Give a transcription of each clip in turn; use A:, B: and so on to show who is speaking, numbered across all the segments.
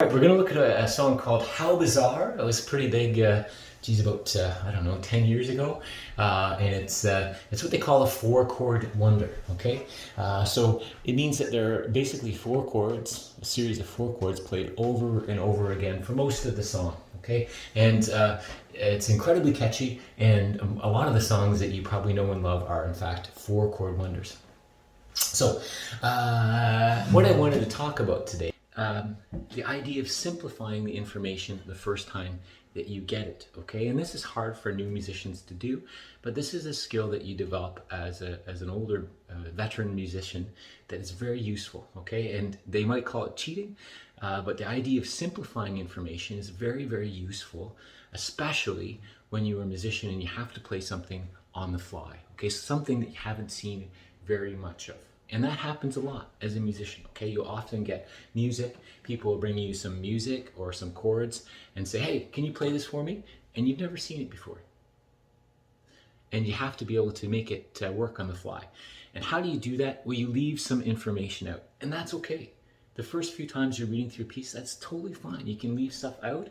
A: Right, we're going to look at a song called How Bizarre. It was pretty big, about, I don't know, 10 years ago. And it's what they call a four-chord wonder, okay? So it means that there are basically four chords, a series of four chords played over and over again for most of the song, okay? And it's incredibly catchy, and a lot of the songs that you probably know and love are, in fact, four-chord wonders. So, what I wanted to talk about today, the idea of simplifying the information the first time that you get it, okay? And this is hard for new musicians to do, but this is a skill that you develop as an older veteran musician that is very useful, okay? And they might call it cheating, but the idea of simplifying information is very, very useful, especially when you're a musician and you have to play something on the fly, okay? Something that you haven't seen very much of. And that happens a lot as a musician, okay? You'll often get music, people will bring you some music or some chords and say, hey, can you play this for me? And you've never seen it before. And you have to be able to make it work on the fly. And how do you do that? Well, you leave some information out, and that's okay. The first few times you're reading through a piece, that's totally fine. You can leave stuff out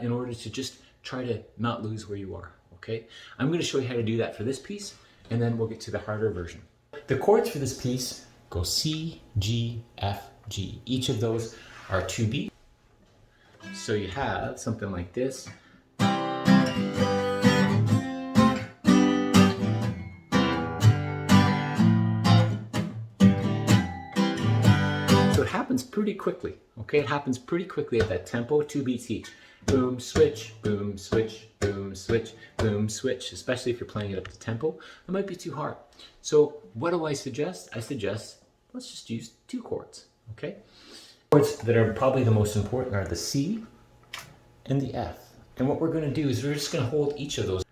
A: in order to just try to not lose where you are, okay? I'm gonna show you how to do that for this piece, and then we'll get to the harder version. The chords for this piece go C, G, F, G. Each of those are 2 beats. So you have something like this. So it happens pretty quickly, okay? It happens pretty quickly at that tempo, 2 beats each. Boom, switch, boom, switch, boom, switch, boom, switch, especially if you're playing it up to tempo. It might be too hard. So what do I suggest? I suggest let's just use 2 chords, okay? Chords that are probably the most important are the C and the F. And what we're going to do is we're just going to hold each of those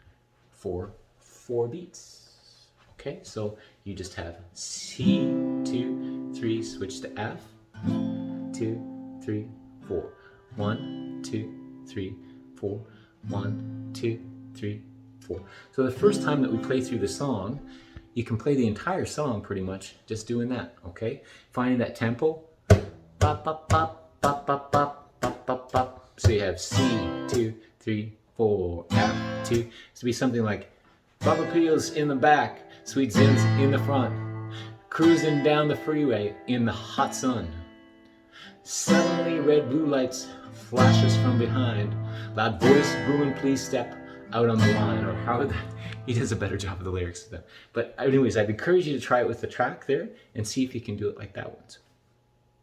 A: for 4 beats, okay? So you just have C, 2, 3, switch to F, 2, 3, 4. 1, 2, 3, 4, 1, 2, 3, 4. So the first time that we play through the song, you can play the entire song pretty much just doing that, okay? Finding that tempo. Bop, bop, bop, bop, bop, bop, bop, bop, bop. So you have C, 2, 3, 4, F, 2. So be something like Papa Peel's in the back, Sweet Zin's in the front, cruising down the freeway in the hot sun. Suddenly red blue lights flashes from behind. Loud voice booming, please step out on the line. Or how would that? He does a better job of the lyrics than that. But anyways, I'd encourage you to try it with the track there and see if you can do it like that once.